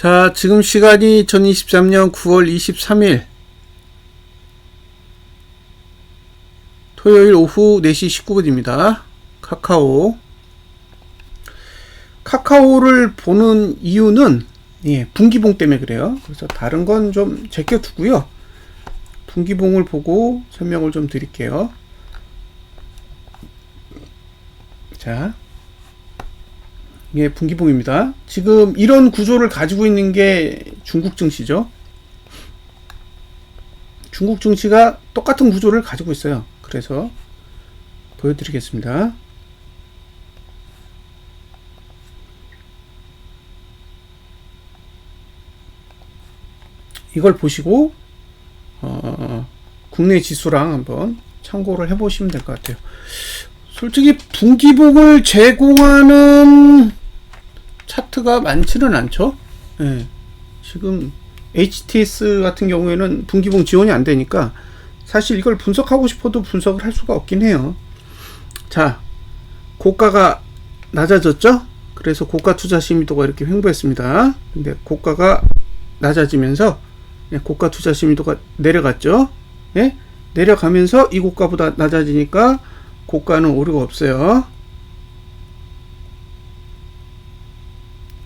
자, 지금 시간이 2023년 9월 23일 토요일 오후 4시 19분입니다. 카카오를 보는 이유는 분기봉 때문에 그래요. 그래서 다른 건 좀 제껴두고요. 분기봉을 보고 설명을 좀 드릴게요. 자, 이게 분기봉입니다. 지금 이런 구조를 가지고 있는 게 중국 증시죠. 중국 증시가 똑같은 구조를 가지고 있어요. 그래서 보여드리겠습니다. 이걸 보시고 국내 지수랑 한번 참고를 해보시면 될 것 같아요. 솔직히 분기봉을 제공하는 차트가 많지는 않죠. 네. 지금 HTS 같은 경우에는 분기봉 지원이 안 되니까 사실 이걸 분석하고 싶어도 분석을 할 수가 없긴 해요. 자, 고가가 낮아졌죠? 그래서 고가 투자 심의도가 이렇게 횡보했습니다. 근데 고가가 낮아지면서 고가 투자 심의도가 내려갔죠? 네? 내려가면서 이 고가보다 낮아지니까 고가는 오류가 없어요.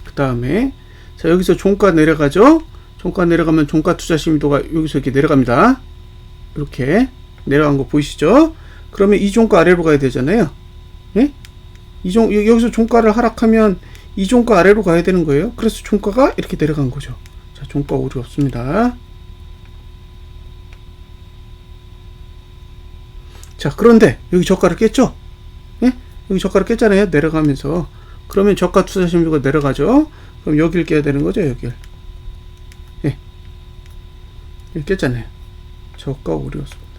그 다음에 자, 여기서 종가 내려가죠? 종가 내려가면 종가 투자 심의도가 여기서 이렇게 내려갑니다. 이렇게 내려간 거 보이시죠? 그러면 이 종가 아래로 가야 되잖아요. 예? 여기서 종가를 하락하면 이 종가 아래로 가야 되는 거예요. 그래서 종가가 이렇게 내려간 거죠. 자, 종가 오류 없습니다. 자, 그런데 여기 저가를 깼죠? 예? 여기 저가를 깼잖아요. 내려가면서. 그러면 저가 투자 심리가 내려가죠? 그럼 여길 깨야 되는 거죠, 여길. 예. 여기 깼잖아요. 저가 오류였습니다.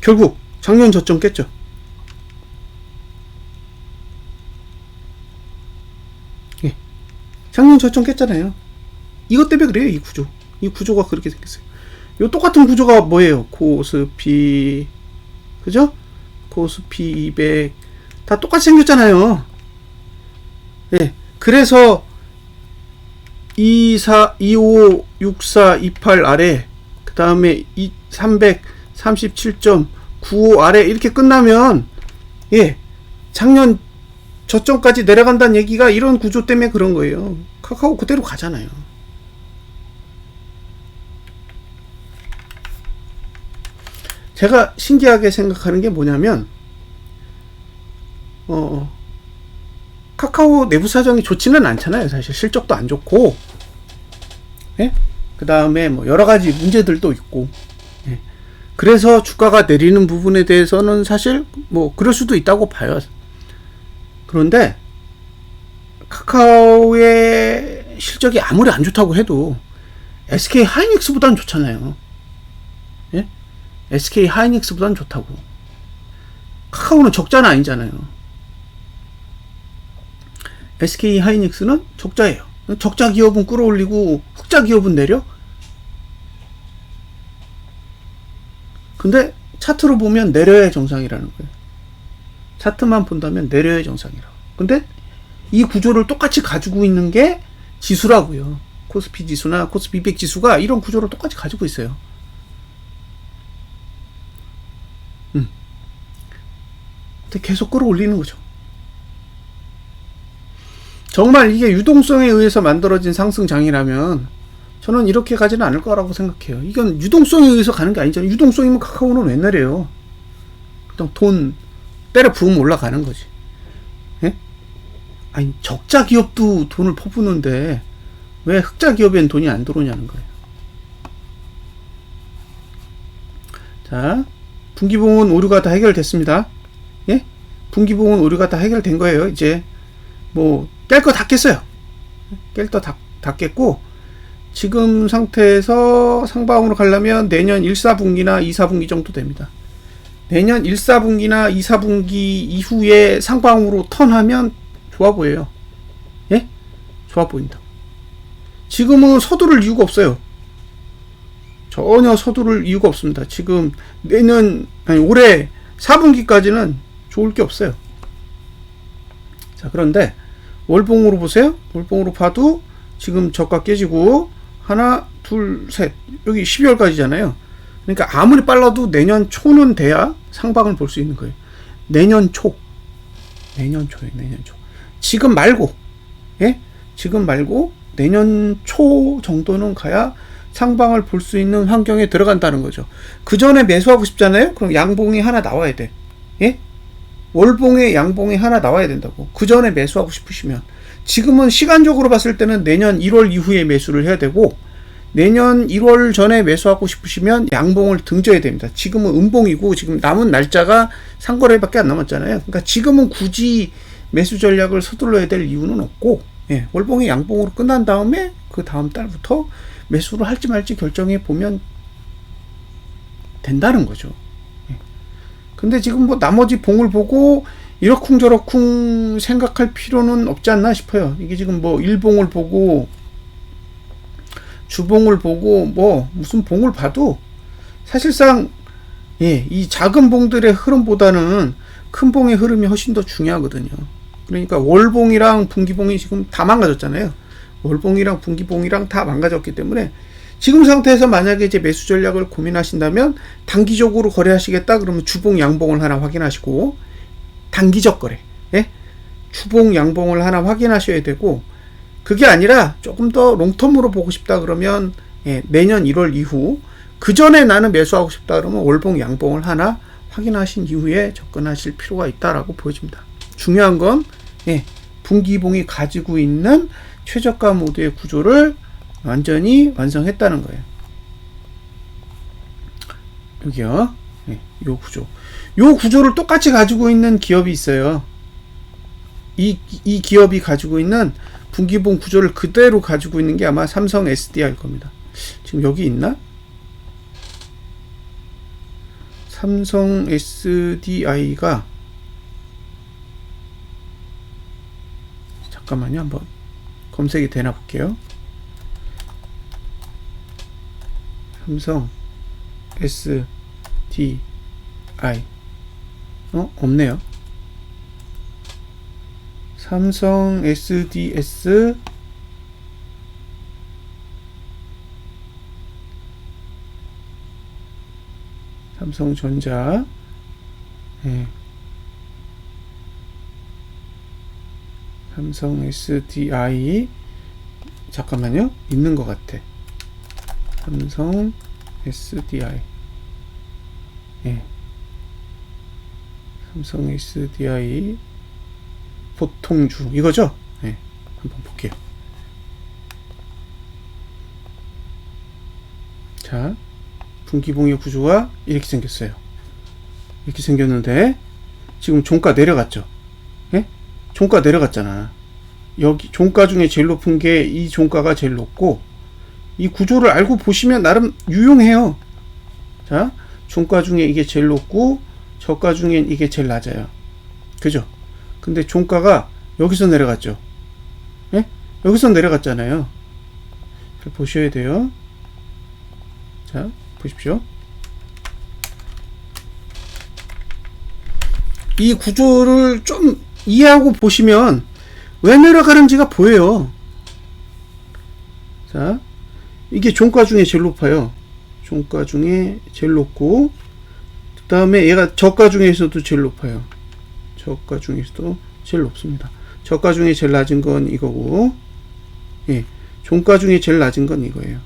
결국 작년 저점 깼죠? 예. 작년 저점 깼잖아요. 이것 때문에 그래요, 이 구조. 이 구조가 그렇게 생겼어요. 요 똑같은 구조가 뭐예요? 코스피, 그죠? 코스피 200 다 똑같이 생겼잖아요. 예. 그래서 24, 25, 64, 28 아래, 그 다음에 337.95 아래 이렇게 끝나면 예, 작년 저점까지 내려간다는 얘기가 이런 구조 때문에 그런 거예요. 카카오 그대로 가잖아요. 제가 신기하게 생각하는 게 뭐냐면 카카오 내부 사정이 좋지는 않잖아요. 사실 실적도 안 좋고, 예? 그 다음에 뭐 여러 가지 문제들도 있고, 예? 그래서 주가가 내리는 부분에 대해서는 사실 뭐 그럴 수도 있다고 봐요. 그런데 카카오의 실적이 아무리 안 좋다고 해도 SK 하이닉스보다는 좋잖아요. 예? SK 하이닉스보다는 좋다고. 카카오는 적자는 아니잖아요. SK 하이닉스는 적자예요. 적자 기업은 끌어올리고 흑자 기업은 내려? 근데 차트로 보면 내려야 정상이라는 거예요. 차트만 본다면 내려야 정상이라고. 근데 이 구조를 똑같이 가지고 있는 게 지수라고요. 코스피 지수나 코스피 200 지수가 이런 구조를 똑같이 가지고 있어요. 근데 계속 끌어올리는 거죠. 정말 이게 유동성에 의해서 만들어진 상승장이라면 저는 이렇게 가지는 않을 거라고 생각해요. 이건 유동성에 의해서 가는 게 아니잖아요. 유동성이면 카카오는 왜 내려요? 그냥 돈 때려 부으면 올라가는 거지. 예? 아니, 적자 기업도 돈을 퍼부는데 왜 흑자 기업엔 돈이 안 들어오냐는 거예요. 자, 분기봉은 오류가 다 해결됐습니다. 예? 분기봉은 오류가 다 해결된 거예요. 이제 뭐 깰 거 다 깼어요. 깰 거 다 깼고, 지금 상태에서 상방으로 가려면 내년 1, 4분기나 2, 4분기 정도 됩니다. 내년 1, 4분기나 2, 4분기 이후에 상방으로 턴하면 좋아 보여요. 예? 좋아 보인다. 지금은 서두를 이유가 없어요. 전혀 서두를 이유가 없습니다. 지금 올해 4분기까지는 좋을 게 없어요. 자, 그런데 월봉으로 보세요. 월봉으로 봐도 지금 저가 깨지고 하나, 둘, 셋. 여기 12월까지잖아요. 그러니까 아무리 빨라도 내년 초는 돼야 상방을 볼 수 있는 거예요. 내년 초. 내년 초에 내년 초. 지금 말고, 예? 지금 말고 내년 초 정도는 가야 상방을 볼 수 있는 환경에 들어간다는 거죠. 그 전에 매수하고 싶잖아요. 그럼 양봉이 하나 나와야 돼. 예? 월봉에 양봉이 하나 나와야 된다고. 그 전에 매수하고 싶으시면. 지금은 시간적으로 봤을 때는 내년 1월 이후에 매수를 해야 되고, 내년 1월 전에 매수하고 싶으시면 양봉을 등져야 됩니다. 지금은 음봉이고 지금 남은 날짜가 상거래밖에 안 남았잖아요. 그러니까 지금은 굳이 매수 전략을 서둘러야 될 이유는 없고, 예, 월봉이 양봉으로 끝난 다음에 그 다음 달부터 매수를 할지 말지 결정해 보면 된다는 거죠. 예. 근데 지금 뭐 나머지 봉을 보고 이러쿵저러쿵 생각할 필요는 없지 않나 싶어요. 이게 지금 뭐 일봉을 보고 주봉을 보고 뭐 무슨 봉을 봐도 사실상 예, 이 작은 봉들의 흐름보다는 큰 봉의 흐름이 훨씬 더 중요하거든요. 그러니까 월봉이랑 분기봉이 지금 다 망가졌잖아요. 월봉이랑 분기봉이랑 다 망가졌기 때문에 지금 상태에서 만약에 이제 매수 전략을 고민하신다면 단기적으로 거래하시겠다 그러면 주봉 양봉을 하나 확인하시고, 단기적 거래, 예? 주봉 양봉을 하나 확인하셔야 되고, 그게 아니라 조금 더 롱텀으로 보고 싶다 그러면 예, 내년 1월 이후, 그 전에 나는 매수하고 싶다 그러면 월봉 양봉을 하나 확인하신 이후에 접근하실 필요가 있다라고 보여집니다. 중요한 건 예, 분기봉이 가지고 있는 최저가 모드의 구조를 완전히 완성했다는 거예요. 여기요. 예, 요 구조. 요 구조를 똑같이 가지고 있는 기업이 있어요. 이 기업이 가지고 있는 분기봉 구조를 그대로 가지고 있는 게 아마 삼성 SDI일 겁니다. 지금 여기 있나? 삼성 SDI가 잠깐만요. 한번 검색이 되나 볼게요. 삼성 SDI 없네요. 삼성 SDS 삼성전자 예. 삼성 SDI 잠깐만요. 있는 것 같아. 삼성 SDI 예. 삼성 SDI 보통주 이거죠? 네, 한번 볼게요. 자, 분기봉의 구조가 이렇게 생겼어요. 이렇게 생겼는데 지금 종가 내려갔죠? 예? 종가 내려갔잖아. 여기 종가 중에 제일 높은 게 이 종가가 제일 높고, 이 구조를 알고 보시면 나름 유용해요. 자, 종가 중에 이게 제일 높고 저가 중엔 이게 제일 낮아요. 그죠? 근데 종가가 여기서 내려갔죠. 예? 여기서 내려갔잖아요. 잘 보셔야 돼요. 자, 보십시오. 이 구조를 좀 이해하고 보시면 왜 내려가는지가 보여요. 자, 이게 종가 중에 제일 높아요. 종가 중에 제일 높고, 그 다음에 얘가 저가 중에서도 제일 높아요. 저가 중에서도 제일 높습니다. 저가 중에 제일 낮은 건 이거고, 예, 종가 중에 제일 낮은 건 이거예요.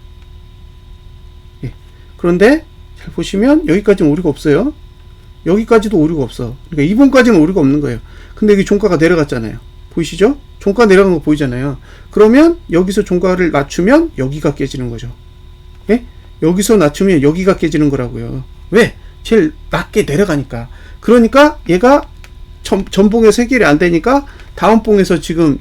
예, 그런데 잘 보시면 여기까지는 오류가 없어요. 여기까지도 오류가 없어. 그러니까 이번까지는 오류가 없는 거예요. 근데 여기 종가가 내려갔잖아요. 보이시죠? 종가 내려간 거 보이잖아요. 그러면 여기서 종가를 낮추면 여기가 깨지는 거죠. 예? 여기서 낮추면 여기가 깨지는 거라고요. 왜? 제일 낮게 내려가니까. 그러니까 얘가 전봉에서 해결이 안 되니까 다음 봉에서 지금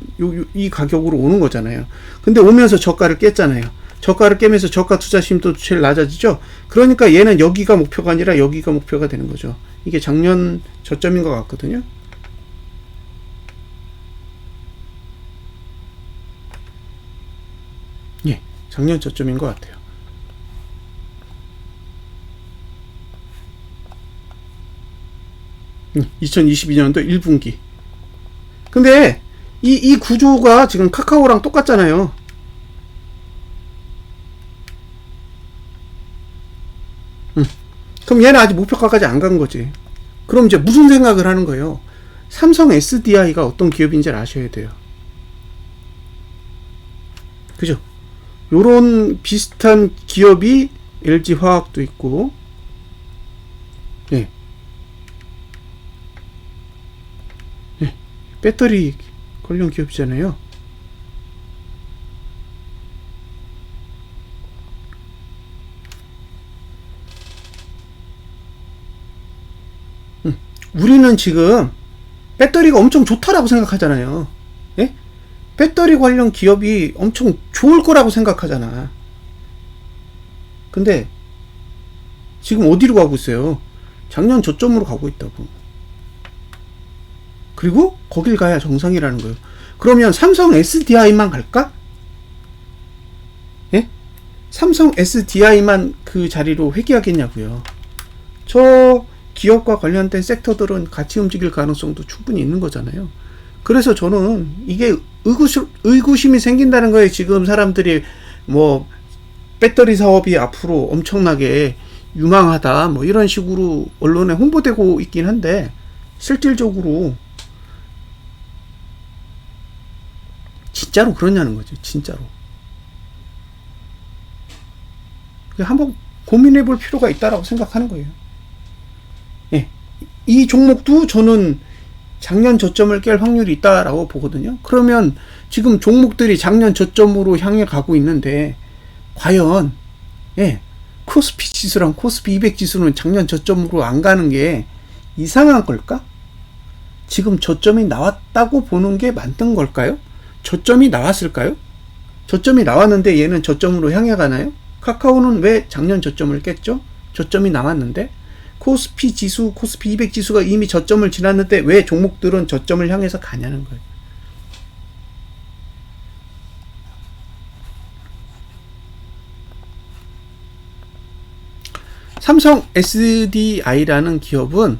이 가격으로 오는 거잖아요. 근데 오면서 저가를 깼잖아요. 저가를 깨면서 저가 투자심도 제일 낮아지죠. 그러니까 얘는 여기가 목표가 아니라 여기가 목표가 되는 거죠. 이게 작년 저점인 것 같거든요. 예, 작년 저점인 것 같아요. 2022년도 1분기. 근데 이 구조가 지금 카카오랑 똑같잖아요. 그럼 얘는 아직 목표가까지 안 간 거지. 그럼 이제 무슨 생각을 하는 거예요? 삼성 SDI가 어떤 기업인지를 아셔야 돼요. 그죠? 요런 비슷한 기업이 LG화학도 있고, 예. 예. 배터리 관련 기업이잖아요. 우리는 지금 배터리가 엄청 좋다라고 생각하잖아요. 예? 배터리 관련 기업이 엄청 좋을 거라고 생각하잖아. 근데 지금 어디로 가고 있어요? 작년 저점으로 가고 있다고. 그리고 거길 가야 정상이라는 거예요. 그러면 삼성 SDI만 갈까? 예? 삼성 SDI만 그 자리로 회귀하겠냐고요. 저 기업과 관련된 섹터들은 같이 움직일 가능성도 충분히 있는 거잖아요. 그래서 저는 이게 의구심이 생긴다는 거예요. 지금 사람들이 뭐 배터리 사업이 앞으로 엄청나게 유망하다 뭐 이런 식으로 언론에 홍보되고 있긴 한데 실질적으로 진짜로 그러냐는 거죠. 진짜로. 한번 고민해 볼 필요가 있다라고 생각하는 거예요. 예. 이 종목도 저는 작년 저점을 깰 확률이 있다라고 보거든요. 그러면 지금 종목들이 작년 저점으로 향해 가고 있는데 과연 예, 코스피 지수랑 코스피 200 지수는 작년 저점으로 안 가는 게 이상한 걸까? 지금 저점이 나왔다고 보는 게 맞는 걸까요? 저점이 나왔을까요? 저점이 나왔는데 얘는 저점으로 향해 가나요? 카카오는 왜 작년 저점을 깼죠? 저점이 나왔는데 코스피 지수, 코스피 200 지수가 이미 저점을 지났는데 왜 종목들은 저점을 향해서 가냐는 거예요. 삼성 SDI라는 기업은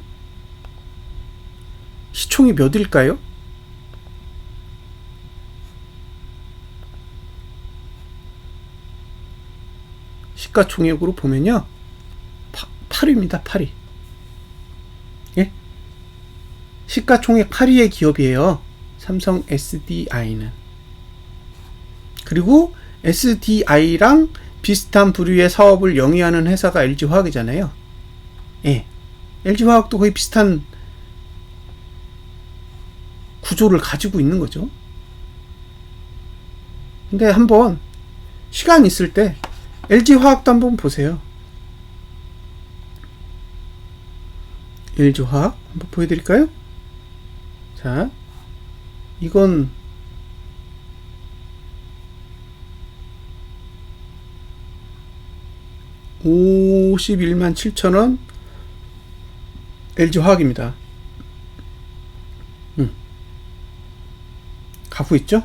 시총이 몇일까요? 시가총액으로 보면요. 8위입니다. 8위. 예? 시가총액 8위의 기업이에요. 삼성 SDI는. 그리고 SDI랑 비슷한 부류의 사업을 영위하는 회사가 LG화학이잖아요. 예. LG화학도 거의 비슷한 구조를 가지고 있는 거죠. 근데 한번 시간 있을 때 LG화학도 한번 보세요. LG화학 한번 보여드릴까요? 자, 이건 51만 7천원 LG화학입니다. 가고 있죠?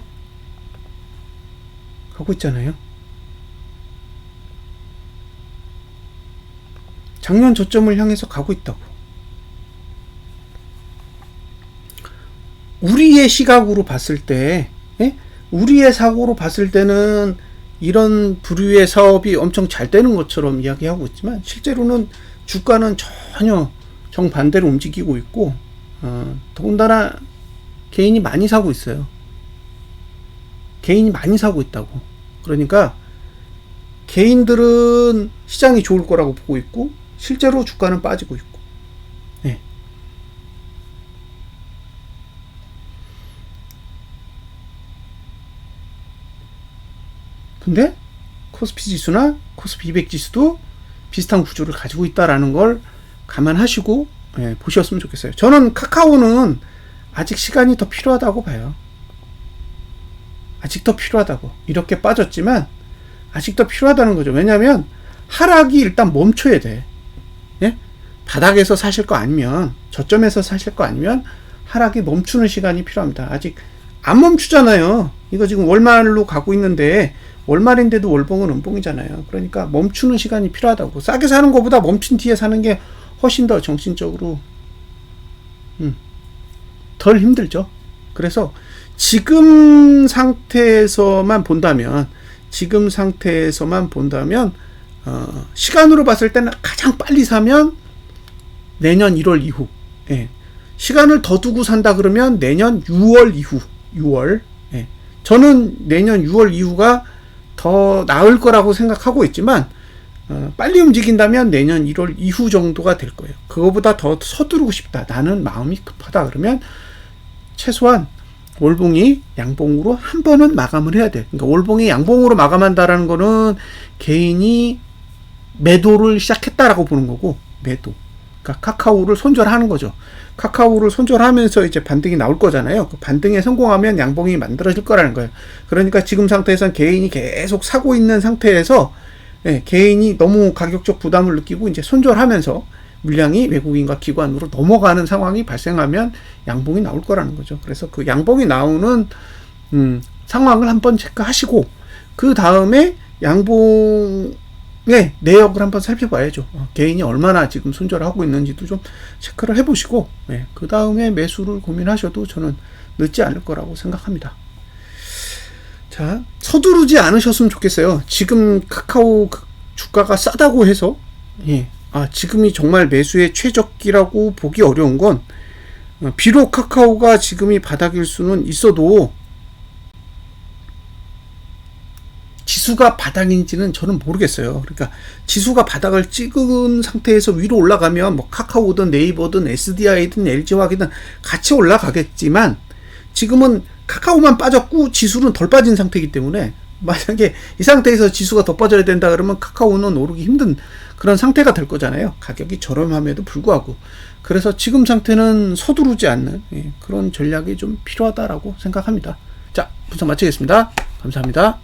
가고 있잖아요. 작년 저점을 향해서 가고 있다고. 우리의 시각으로 봤을 때, 예? 우리의 사고로 봤을 때는 이런 부류의 사업이 엄청 잘 되는 것처럼 이야기하고 있지만 실제로는 주가는 전혀 정반대로 움직이고 있고 더군다나 개인이 많이 사고 있어요. 개인이 많이 사고 있다고. 그러니까 개인들은 시장이 좋을 거라고 보고 있고 실제로 주가는 빠지고 있고. 네. 근데 코스피 지수나 코스피 200 지수도 비슷한 구조를 가지고 있다라는 걸 감안하시고 보셨으면 좋겠어요. 저는 카카오는 아직 시간이 더 필요하다고 봐요. 아직 더 필요하다고. 이렇게 빠졌지만 아직 더 필요하다는 거죠. 왜냐하면 하락이 일단 멈춰야 돼. 예? 바닥에서 사실 거 아니면, 저점에서 사실 거 아니면 하락이 멈추는 시간이 필요합니다. 아직 안 멈추잖아요. 이거 지금 월말로 가고 있는데 월말인데도 월봉은 음봉이잖아요. 그러니까 멈추는 시간이 필요하다고. 싸게 사는 것보다 멈춘 뒤에 사는 게 훨씬 더 정신적으로 덜 힘들죠. 그래서 지금 상태에서만 본다면 시간으로 봤을 때는 가장 빨리 사면 내년 1월 이후. 예. 시간을 더 두고 산다 그러면 내년 6월 이후. 6월. 예. 저는 내년 6월 이후가 더 나을 거라고 생각하고 있지만 빨리 움직인다면 내년 1월 이후 정도가 될 거예요. 그거보다 더 서두르고 싶다. 나는 마음이 급하다. 그러면 최소한 월봉이 양봉으로 한 번은 마감을 해야 돼. 그러니까 월봉이 양봉으로 마감한다라는 거는 개인이 매도를 시작했다라고 보는 거고, 매도. 그러니까 카카오를 손절하는 거죠. 카카오를 손절하면서 이제 반등이 나올 거잖아요. 그 반등에 성공하면 양봉이 만들어질 거라는 거예요. 그러니까 지금 상태에선 개인이 계속 사고 있는 상태에서 개인이 너무 가격적 부담을 느끼고 이제 손절하면서 물량이 외국인과 기관으로 넘어가는 상황이 발생하면 양봉이 나올 거라는 거죠. 그래서 그 양봉이 나오는 상황을 한번 체크하시고 그 다음에 양봉의 내역을 한번 살펴봐야죠. 개인이 얼마나 지금 손절하고 있는지도 좀 체크를 해보시고 그 다음에 매수를 고민하셔도 저는 늦지 않을 거라고 생각합니다. 자, 서두르지 않으셨으면 좋겠어요. 지금 카카오 주가가 싸다고 해서 지금이 정말 매수의 최적기라고 보기 어려운 건 비록 카카오가 지금이 바닥일 수는 있어도 지수가 바닥인지는 저는 모르겠어요. 그러니까 지수가 바닥을 찍은 상태에서 위로 올라가면 뭐 카카오든 네이버든 SDI든 LG화학이든 같이 올라가겠지만 지금은 카카오만 빠졌고 지수는 덜 빠진 상태이기 때문에 만약에 이 상태에서 지수가 더 빠져야 된다 그러면 카카오는 오르기 힘든 그런 상태가 될 거잖아요. 가격이 저렴함에도 불구하고. 그래서 지금 상태는 서두르지 않는 그런 전략이 좀 필요하다라고 생각합니다. 자, 분석 마치겠습니다. 감사합니다.